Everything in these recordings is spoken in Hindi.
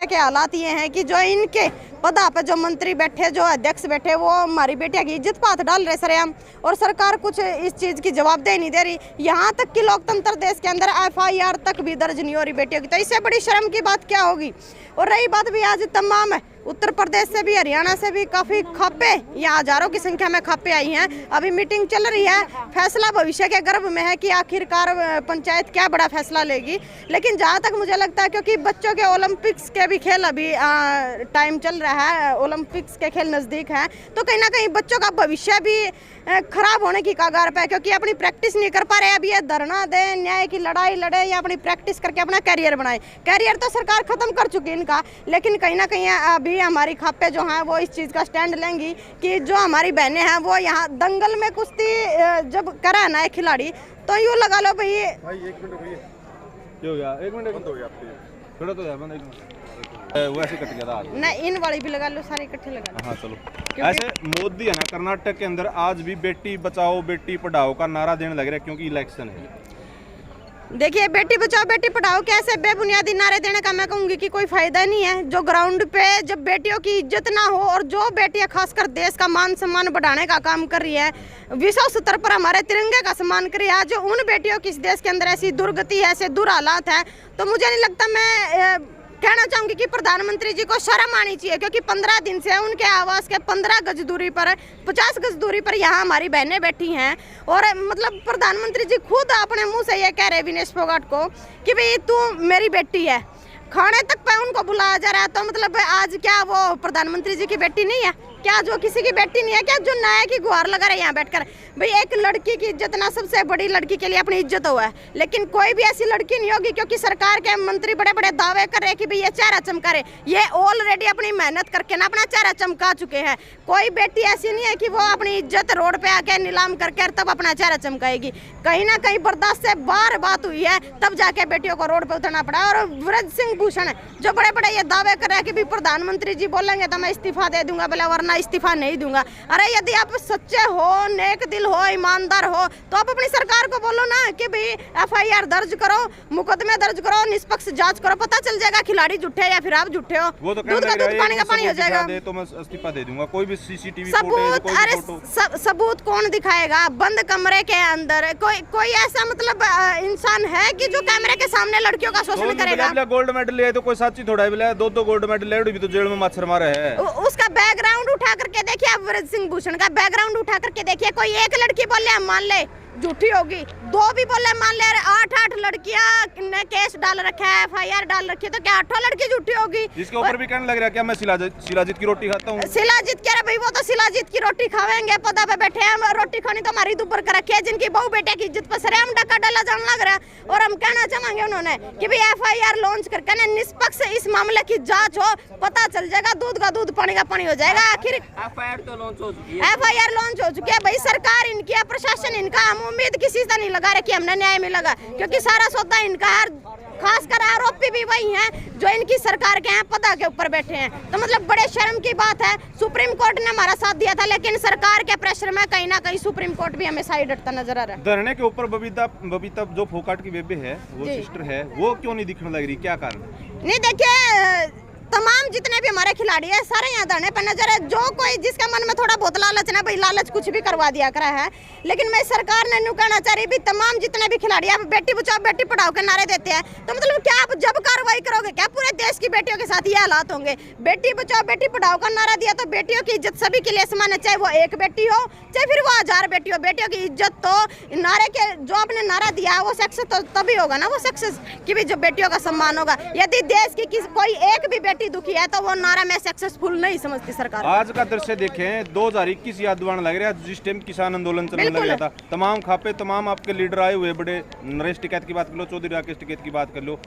के हालात ये हैं कि जो इनके पदा पे जो मंत्री बैठे, जो अध्यक्ष बैठे, वो हमारी बेटिया की इज्जत पात डाल रहे सरेआम, और सरकार कुछ इस चीज़ की जवाबदेही नहीं दे रही। यहाँ तक कि लोकतंत्र देश के अंदर FIR तक भी दर्ज नहीं हो रही बेटियों की, तो इससे बड़ी शर्म की बात क्या होगी। और रही बात भी आज तमाम उत्तर प्रदेश से भी, हरियाणा से भी काफ़ी खापे, यहाँ हजारों की संख्या में खापे आई हैं। अभी मीटिंग चल रही है, फैसला भविष्य के गर्भ में है कि आखिरकार पंचायत क्या बड़ा फैसला लेगी। लेकिन जहाँ तक मुझे लगता है, क्योंकि बच्चों के ओलंपिक्स के भी खेल अभी टाइम चल रहा है, ओलंपिक्स के खेल नज़दीक हैं, तो कहीं ना कहीं बच्चों का भविष्य भी खराब होने की कगार पे है, क्योंकि अपनी प्रैक्टिस नहीं कर पा रहे। अभी ये धरना दें, न्याय की लड़ाई लड़े, या अपनी प्रैक्टिस करके अपना करियर बनाए। करियर तो सरकार खत्म कर चुकी है इनका, लेकिन कहीं ना कहीं अभी हमारी खापे जो हैं वो इस चीज़ का स्टैंड लेंगी कि जो हमारी बहनें हैं वो यहाँ दंगल में कुश्ती जब करा ना एक खिलाड़ी, तो यूँ लगा लो भाई। एक मिनट हो गया, एक मिनट बंद हो गया आपके, थोड़ा तो है बंद, एक मिनट वो ऐसे कट गया था। नहीं, इन वाली भी लगा लो, सारे इकट्ठे लगा लो। हाँ चलो। ऐसे मोदी है ना, कर्नाटक के अंदर आज भी बेटी बचाओ बेटी पढ़ाओ का नारा देने लग रहा है, क्योंकि इलेक्शन है। देखिए, बेटी बचाओ बेटी पढ़ाओ के ऐसे बेबुनियादी नारे देने का मैं कहूँगी कि कोई फायदा नहीं है। जो ग्राउंड पे जब बेटियों की इज्जत ना हो, और जो बेटियां खासकर देश का मान सम्मान बढ़ाने का काम कर रही है, विश्व स्तर पर हमारे तिरंगे का सम्मान कर रही है, जो उन बेटियों की इस देश के अंदर ऐसी दुर्गति है, ऐसे दुर हालात है, तो मुझे नहीं लगता, मैं कहना चाहूँगी कि प्रधानमंत्री जी को शर्म आनी चाहिए, क्योंकि 15 दिन से उनके आवास के 15 गज दूरी पर, 50 गज दूरी पर यहाँ हमारी बहनें बैठी हैं। और मतलब प्रधानमंत्री जी खुद अपने मुंह से ये कह रहे विनेश फोगाट को कि भाई तू मेरी बेटी है, खाने तक पे उनको बुलाया जा रहा है। तो मतलब आज क्या वो प्रधानमंत्री जी की बेटी नहीं है क्या, जो किसी की बेटी नहीं है क्या, जो न्याय की गुहार लगा रहे हैं यहाँ बैठकर। भाई एक लड़की की इज्जत ना सबसे बड़ी लड़की के लिए अपनी इज्जत हुआ है, लेकिन कोई भी ऐसी लड़की नहीं होगी, क्योंकि सरकार के मंत्री बड़े बड़े दावे कर रहे हैं कि भाई ये चेहरा चमका रहे, ये ऑलरेडी अपनी मेहनत करके ना अपना चेहरा चमका चुके हैं। कोई बेटी ऐसी नहीं है कि वो अपनी इज्जत रोड पे आके नीलाम करके तब अपना चेहरा चमकाएगी। कहीं ना कहीं बर्दाश्त से बाहर बात हुई है, तब जाके बेटियों को रोड पे उतरना पड़ा। और ब्रज सिंह भूषण जो बड़े बड़े ये दावे कर रहे हैं कि भाई प्रधानमंत्री जी बोलेंगे तो मैं इस्तीफा दे दूंगा, बोला वरना इस्तीफा नहीं दूंगा। अरे यदि आप सच्चे हो, नेक दिल हो, ईमानदार हो, तो आप अपनी सरकार को बोलो ना कि भाई FIR दर्ज करो, मुकदमे दर्ज करो, निष्पक्ष जांच करो, पता चल जाएगा खिलाड़ी झूठे या फिर आप झूठे हो। वो तो दूध का दूध पानी का पानी हो जाएगा। तो मैं इस्तीफा दे दूंगा। कोई भी CCTV सबूत, अरे सबूत कौन दिखाएगा? बंद कमरे के अंदर कोई ऐसा मतलब इंसान है कि जो कैमरे के सामने लड़कियों का शोषण करेगा? गोल्ड मेडल लिया तो कोई साची थोड़ा है, दो गोल्ड मेडल ले भी तो जेल में मच्छर मारे है। उसका बैकग्राउंड उठा करके देखिए, आप ब्रज सिंह भूषण का बैकग्राउंड उठा करके देखिए। कोई एक लड़की बोले हम मान ले झूठी होगी, 2 भी बोले मान ले, 8 लड़कियां ने केस डाल रखा है, FIR डाल रखी है, तो क्या 8 लड़की झूठी होगी? इसके ऊपर भी कहने लग रहा है क्या मैं शिलाजीत की रोटी खाता हूँ। शिलाजीत कह रहे भाई वो तो शिलाजीत की रोटी खावेंगे, पदा पे बैठे हैं, रोटी खानी तो हमारी दुबर कर रखी है, जिनकी बहू बेटे की इज्जत पर सरेआम डका डाला जाने लग रहा है। और हम कहना चाहेंगे उन्होंने कि भाई FIR लॉन्च करके ना निष्पक्ष इस मामले की जांच हो, पता चल जाएगा, दूध का दूध पानी का पानी हो जाएगा। आखिर FIR तो लॉन्च हो चुकी है, FIR लॉन्च हो चुकी है। भाई सरकार इनकी है, प्रशासन इनका, हम उम्मीद किसी से नहीं लगा रहे कि हमने न्याय मिलेगा, क्योंकि सारा सौदा इनका है। खासकर आरोपी भी वही हैं जो इनकी सरकार के हैं, पदा के ऊपर बैठे हैं। तो मतलब बड़े शर्म की बात है। सुप्रीम कोर्ट ने हमारा साथ दिया था, लेकिन सरकार के प्रेशर में कहीं ना कहीं सुप्रीम कोर्ट भी हमें साइड हटता नजर आ रहा है। धरने के ऊपर बबीता जो फोगाट की बेबी है, वो सिस्टर है, वो क्यों नहीं दिखने लग रही, क्या कारण? नहीं देखिए, तमाम जितने भी हमारे खिलाड़ी है सारे यहाँ धरने पर नजर है। जो कोई जिसके मन में थोड़ा बहुत लालच ना, भाई लालच कुछ भी करवा दिया करा है। लेकिन मैं सरकार ने न्यू कहना चाह रही भी, तमाम जितने भी खिलाड़ी आप बेटी बचाओ बेटी पढ़ाओ के नारे देते हैं, तो मतलब क्या आप जब कार्रवाई करोगे क्या पूरे देश की बेटियों के साथ ये हालात होंगे? बेटी बचाओ बेटी पढ़ाओ का नारा दिया तो बेटियों की इज्जत सभी के लिए समान है, चाहे वो एक बेटी हो चाहे फिर वो 1000 बेटी हो। बेटियों की इज्जत तो नारे के जो आपने नारा दिया वो सक्सेस तो तभी होगा ना, वो सक्सेस कि भी जो बेटियों का सम्मान होगा। यदि देश की कोई एक भी बेटी दुखी है तो वो नारा में सक्सेसफुल नहीं समझती सरकार। आज का दृश्य देखें, 2021 याद दिलाने लग रहा है, जिस टाइम किसान आंदोलन चलने लग गया था, तमाम खापे तमाम आपके लीडर आए हुए, बड़े नरेश टिकैत की बात कर लो, चौधरी राकेश टिकैत की बात कर लो,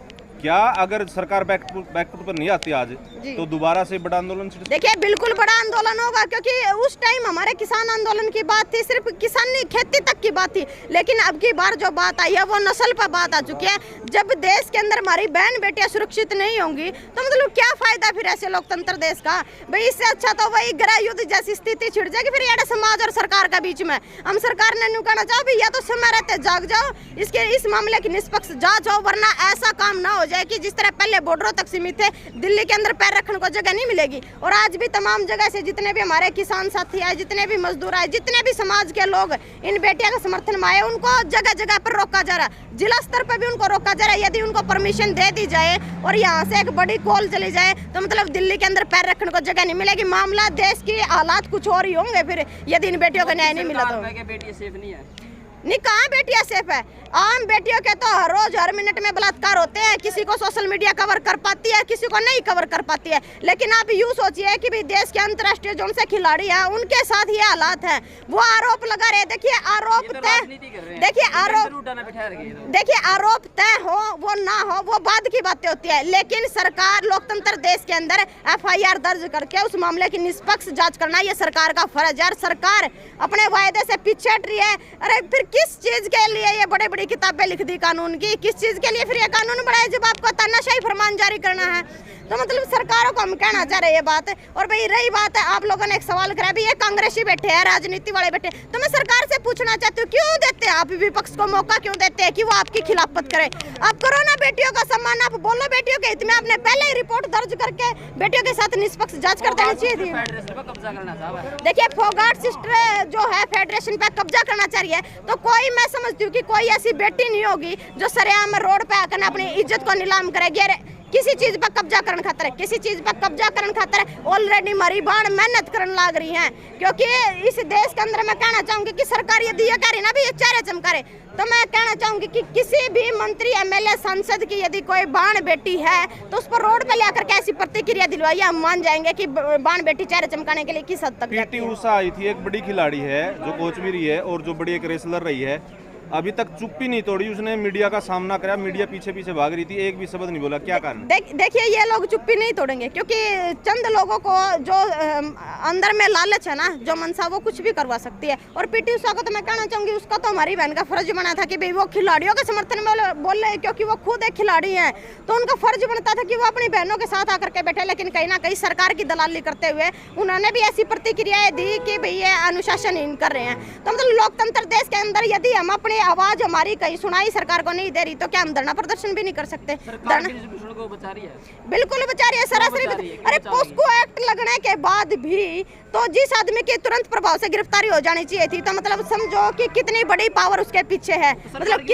क्या अगर सरकार बैकफुट पर नहीं आती आज तो दोबारा से बड़ा आंदोलन? देखिए बिल्कुल बड़ा आंदोलन होगा, क्योंकि उस टाइम हमारे किसान आंदोलन की बात थी, सिर्फ किसानी खेती तक की बात थी। लेकिन अब की बार जो बात आई है वो नस्ल पर बात आ चुकी है। जब देश के अंदर हमारी बहन बेटियां सुरक्षित नहीं होंगी तो मतलब क्या फायदा फिर ऐसे लोकतंत्र देश का? भाई इससे अच्छा तो वही गृह युद्ध जैसी स्थिति छिड़ जाएगी फिर ये समाज और सरकार का बीच में। हम सरकार ने न्यू कहना चाहो भी या तो समय रहते जाग जाओ, इस मामले की निष्पक्ष जांच हो, वरना ऐसा काम ना हो जाए कि जिस तरह पहले बॉर्डरों तक सीमित थे, दिल्ली के अंदर पैर रखने को जगह नहीं मिलेगी। और आज भी तमाम जगह से जितने भी हमारे किसान साथी आए, जितने भी मजदूर आए, जितने भी समाज के लोग इन बेटियों के समर्थन में आए, उनको जगह जगह पर रोका जा रहा है। जिला स्तर पर भी उनको रोका जा रहा है। यदि उनको परमिशन दे दी जाए और यहाँ से एक बड़ी कॉल चली जाए तो मतलब दिल्ली के अंदर पैर रखने को जगह नहीं मिलेगी। मामला देश की हालात कुछ और ही होंगे फिर यदि इन बेटियों को न्याय नहीं मिला तो। बेटियां सेफ नहीं है, नहीं, कहाँ बेटियां सेफ है? आम बेटियों के तो हर रोज हर मिनट में बलात्कार होते हैं। किसी को सोशल मीडिया कवर कर पाती है, किसी को नहीं कवर कर पाती है। लेकिन आप यूँ सोचिए कि भाई देश के अंतर्राष्ट्रीय जोन से खिलाड़ी हैं, उनके साथ ये हालात है। वो आरोप लगा रहे, देखिए आरोप तय, देखिए आरोप तय हो वो ना हो वो बाद की बातें होती है। लेकिन सरकार, लोकतंत्र देश के अंदर FIR दर्ज करके उस मामले की निष्पक्ष जाँच करना ये सरकार का फर्ज है। सरकार अपने वायदे से पीछे हट रही है। अरे फिर किस चीज के लिए ये बड़े बड़ी किताबें लिख दी कानून की? किस चीज के लिए फिर ये कानून बनाए जब आपको तानाशाही फरमान जारी करना है? तो मतलब सरकारों को हम कहना चाह रहे हैं ये बात। और भाई रही बात है, आप लोगों ने एक सवाल करा, भी ये कांग्रेसी बैठे हैं, राजनीति वाले बैठे, तो मैं सरकार से पूछना चाहती हूँ, क्यों देते हैं आप विपक्ष को मौका, क्यों देते हैं कि वो आपकी खिलाफत करे? आप करो ना बेटियों का सम्मान, आप बोलो बेटियों के हित में। आपने पहले ही रिपोर्ट दर्ज करके बेटियों के साथ निष्पक्ष जाँच कर देनी चाहिए थी। देखिए फोगाट सिस्टर जो है फेडरेशन पे कब्जा करना चाह रही है, तो कोई, मैं समझती हूँ कि कोई ऐसी बेटी नहीं होगी जो सरेआम रोड पे आकर अपनी इज्जत को नीलाम करेगी। अरे किसी चीज पर कब्जा करने खातर है, किसी चीज पर कब्जा करने खातर ऑलरेडी हमारी बाण मेहनत करने लग रही है। क्योंकि इस देश के अंदर मैं कहना चाहूंगी कि सरकार यदि ये कह रही ना भी ये चेहरे चमका रहे, तो मैं कहना चाहूंगी कि किसी भी मंत्री, MLA, सांसद की यदि कोई बाण बेटी है तो उस पर रोड पे लेकर के ऐसी प्रतिक्रिया दिलवाइए, हम मान जाएंगे कि बाण बेटी चेहरे चमकाने के लिए किस हद तक PT उषा आई थी, एक बड़ी खिलाड़ी है जो कोच भी रही है और जो बड़ी एक रेसलर रही है, अभी तक चुप्पी नहीं तोड़ी। उसने मीडिया का सामना करा, मीडिया पीछे पीछे भाग रही थी, एक भी शब्द नहीं बोला। क्या कारण? देखिए ये लोग चुप्पी नहीं तोड़ेंगे क्योंकि चंद लोगों को जो अंदर में लालच है ना, जो मनसा, वो कुछ भी करवा सकती है। और PT उषा को तो मैं कहना चाहूंगी, उसका तो हमारी बहन का फर्ज बना था कि भाई वो खिलाड़ियों के समर्थन में बोल रहे, क्योंकि वो खुद एक खिलाड़ी है, तो उनका फर्ज बनता था कि वो अपनी बहनों के साथ आकर के बैठे। लेकिन कहीं ना कहीं सरकार की दलाली करते हुए उन्होंने भी ऐसी प्रतिक्रियाएं दी कि भाई ये अनुशासनहीन कर रहे हैं। तो मतलब लोकतंत्र देश के अंदर यदि हम अपनी आवाज हमारी कहीं सुनाई सरकार को नहीं दे रही, तो क्या हम धरना प्रदर्शन भी नहीं कर सकते? को बचा रही है, बिल्कुल बचा रही है, सरासरी। अरे पोस्को एक्ट लगने के बाद भी तो जिस आदमी की तुरंत प्रभाव से गिरफ्तारी हो जानी चाहिए थी, तो मतलब समझो कि कितनी बड़ी पावर उसके पीछे है। मतलब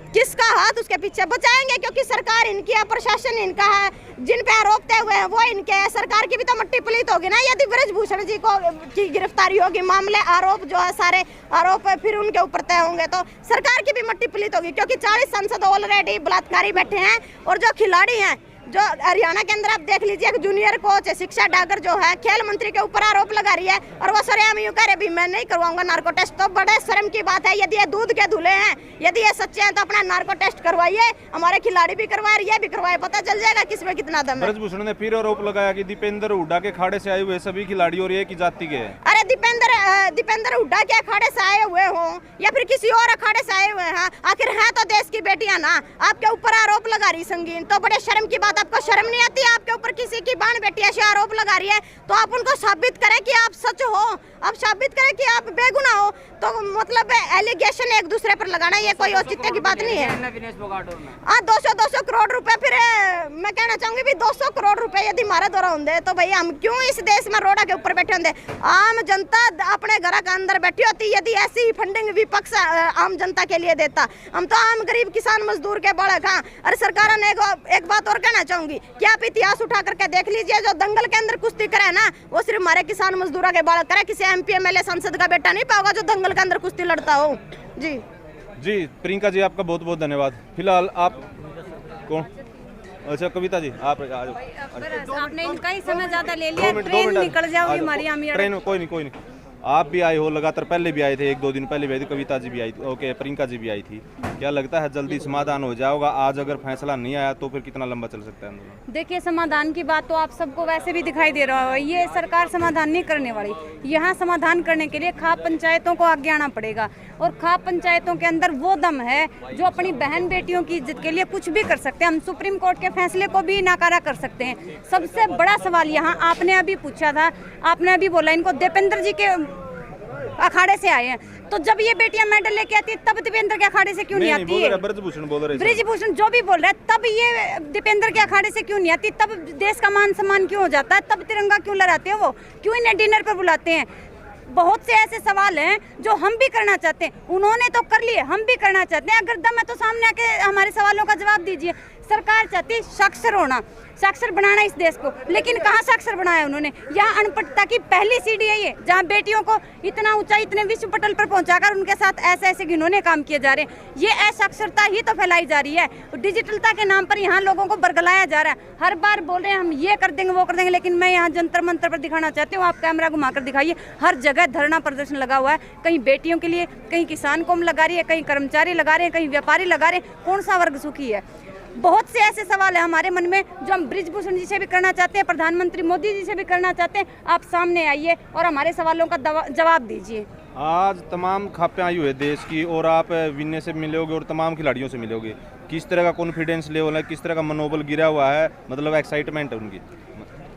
किसका हाथ उसके पीछे? बचाएंगे क्योंकि सरकार इनकी है, प्रशासन इनका है, जिन पे आरोप तय हुए हैं वो इनके हैं। सरकार की भी तो मट्टी पलीत होगी ना यदि ब्रजभूषण जी को की गिरफ्तारी होगी, मामले, आरोप जो है सारे आरोप फिर उनके ऊपर तय होंगे, तो सरकार की भी मट्टी पलीत होगी। क्योंकि 40 सांसद ऑलरेडी बलात्कारी बैठे हैं और जो खिलाड़ी हैं, जो हरियाणा के अंदर आप देख लीजिए, एक जूनियर कोच है, शिक्षा डागर जो है, खेल मंत्री के ऊपर आरोप लगा रही है और वो सरेआम यूं कह रहे भी मैं नहीं करवाऊंगा नार्को टेस्ट। तो बड़े शर्म की बात है। यदि ये दूध के धुले हैं, यदि ये सच्चे हैं, तो अपना नार्को टेस्ट करवाइए। हमारे खिलाड़ी भी करवाए, ये भी करवाए, पता चल जाएगा किसमें कितना दम है। ब्रजभूषण ने फिर आरोप लगाया कि दीपेंद्र हुड्डा के अखाड़े से आए हुए सभी खिलाड़ी और एक ही जाति के हैं। अरे दीपेंद्र हुड्डा के अखाड़े से आए हुए हो या फिर किसी और अखाड़े से आए हुए हैं, आखिर है तो देश की बेटियां ना। आपके ऊपर आरोप लगा रही संगीन, तो बड़े शर्म की बात। आपको शर्म नहीं आती? आपके ऊपर किसी की बाण बेटी ऐसे आरोप लगा रही है, तो आप उनको साबित करें कि आप सच हो, आप साबित करें कि आप बेगुनाह हो। तो मतलब एलिगेशन एक दूसरे पर लगाना ये कोई औचित्य की बात नहीं है। 200 करोड़ रुपए, फिर मैं कहना चाहूंगी भी 200 करोड़ रुपए यदि हमारे द्वारा होंगे तो भाई हम क्यों इस देश में रोड़ा के ऊपर बैठे होंगे? आम जनता अपने घर के अंदर बैठी होती यदि ऐसी ही फंडिंग विपक्ष आम जनता के लिए देता। हम तो आम गरीब किसान मजदूर के बालक हैं। अरे सरकार ने एक बात और कहना चाहूंगी कि आप इतिहास उठा करके देख लीजिए, जो दंगल के अंदर कुश्ती करे ना, वो सिर्फ हमारे किसान मजदूरों के बालक करे, किसी MP MLA सांसद का बेटा नहीं पाओगा जो दंगल के अंदर कुश्ती लड़ता हो। जी प्रियंका जी, आपका बहुत बहुत धन्यवाद। फिलहाल आप कौन? अच्छा कविता जी, आप आपने इनका ही समय ज्यादा ले लिया, ट्रेन निकल जाओगी हमारी। ट्रेन कोई नहीं, आप भी आए हो लगातार, पहले भी आए थे, 1-2 दिन पहले भी आई थी, कविता जी भी आई थी, ओके, प्रियंका जी भी आई थी। क्या लगता है जल्दी समाधान हो जाएगा? आज अगर फैसला नहीं आया तो फिर कितना लंबा चल सकता है आंदोलन? देखिए समाधान की बात तो आप सबको वैसे भी दिखाई दे रहा है, ये सरकार समाधान नहीं करने वाली। यहाँ समाधान करने के लिए खाप पंचायतों को आगे आना पड़ेगा और खाप पंचायतों के अंदर वो दम है जो अपनी बहन बेटियों की इज्जत के लिए कुछ भी कर सकते हैं। हम सुप्रीम कोर्ट के फैसले को भी नाकारा कर सकते हैं। सबसे बड़ा सवाल यहाँ आपने अभी पूछा था, आपने अभी बोला इनको दीपेंद्र जी के अखाड़े से आए हैं। तो जब ये बेटियां मेडल लेके आती है तब दीपेंद्र के अखाड़े से क्यों नहीं आती है? ब्रजभूषण बोल रहे, ब्रिजभूषण जो भी बोल रहा है, तब ये दीपेंद्र के अखाड़े से क्यों नहीं आती? तब देश का मान सम्मान क्यों हो जाता है? तब तिरंगा क्यों लहराते हैं वो? क्यों इन्हें डिनर पर बुलाते हैं? बहुत से ऐसे सवाल हैं जो हम भी करना चाहते हैं, उन्होंने तो कर लिए, हम भी करना चाहते हैं। अगर दम है तो सामने आके हमारे सवालों का जवाब दीजिए। सरकार चाहती है साक्षर होना, साक्षर बनाना इस देश को, लेकिन कहाँ साक्षर बनाया उन्होंने? यहाँ अनपढ़ता की पहली सीढ़ी है ये, जहाँ बेटियों को इतना ऊंचाई, इतने विश्व पटल पर पहुंचाकर उनके साथ ऐसे ऐसे घिनौने काम किए जा रहे हैं। ये असाक्षरता ही तो फैलाई जा रही है। डिजिटलता के नाम पर यहाँ लोगों को बरगलाया जा रहा है। हर बार बोल रहे हैं हम ये कर देंगे वो कर देंगे, लेकिन मैं यहाँ जंतर मंतर पर दिखाना चाहती हूँ। आप कैमरा घुमाकर दिखाइए, हर जगह धरना प्रदर्शन लगा हुआ है। कहीं बेटियों के लिए, कहीं किसान कौम लगा रही है, कहीं कर्मचारी लगा रहे हैं, कहीं व्यापारी लगा रहे हैं। कौन सा वर्ग सुखी है? बहुत से ऐसे सवाल है हमारे मन में जो हम ब्रिजभूषण जी से भी करना चाहते हैं, प्रधानमंत्री मोदी जी से भी करना चाहते हैं। आप सामने आइए और हमारे सवालों का जवाब दीजिए। आज तमाम खापें आई हुई है देश की, और आप विनय से मिलोगे और तमाम खिलाड़ियों से मिलोगे। किस तरह का कॉन्फिडेंस लेवल है, किस तरह का मनोबल गिरा हुआ है, मतलब एक्साइटमेंट है उनकी?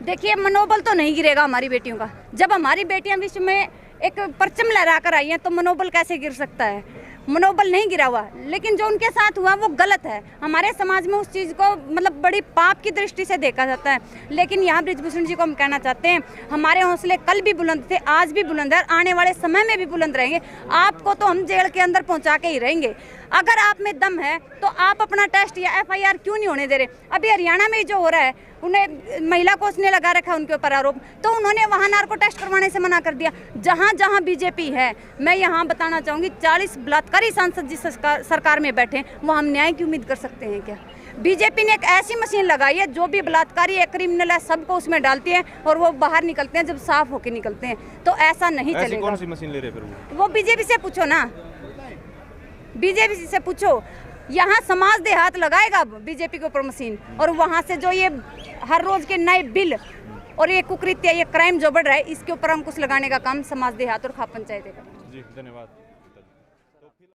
देखिए, मनोबल तो नहीं गिरेगा हमारी बेटियों का। जब हमारी बेटियां विश्व में एक परचम लहरा कर आई हैं तो मनोबल कैसे गिर सकता है? मनोबल नहीं गिरा हुआ, लेकिन जो उनके साथ हुआ वो गलत है। हमारे समाज में उस चीज़ को मतलब बड़ी पाप की दृष्टि से देखा जाता है। लेकिन यहाँ ब्रिजभूषण जी को हम कहना चाहते हैं, हमारे हौसले कल भी बुलंद थे, आज भी बुलंद है, आने वाले समय में भी बुलंद रहेंगे। आपको तो हम जेल के अंदर पहुँचा के ही रहेंगे। अगर आप में दम है तो आप अपना टेस्ट या FIR क्यों नहीं होने दे रहे? अभी हरियाणा में जो हो रहा है, उन्हें महिला को उसने लगा रखा है उनके ऊपर आरोप, तो उन्होंने वहाँ नार्को टेस्ट करवाने से मना कर दिया। जहाँ जहाँ बीजेपी है, मैं यहाँ बताना चाहूँगी, 40 बलात्कारी सांसद जिस सरकार में बैठे, वो हम न्याय की उम्मीद कर सकते हैं क्या? बीजेपी ने एक ऐसी मशीन लगाई है, जो भी बलात्कारी है, क्रिमिनल है, सबको उसमें डालती है और वो बाहर निकलते हैं जब साफ होके निकलते हैं। तो ऐसा नहीं चलेगा। कौन सी मशीन ले रहे फिर वो बीजेपी से पूछो ना, बीजेपी से पूछो। यहाँ समाज देहात लगाएगा बीजेपी के ऊपर मशीन, और वहाँ से जो ये हर रोज के नए बिल और ये कुकृत्य, ये क्राइम जो बढ़ रहा है, इसके ऊपर हम कुछ लगाने का काम समाज देहात और खाप पंचायत करें। जी, धन्यवाद।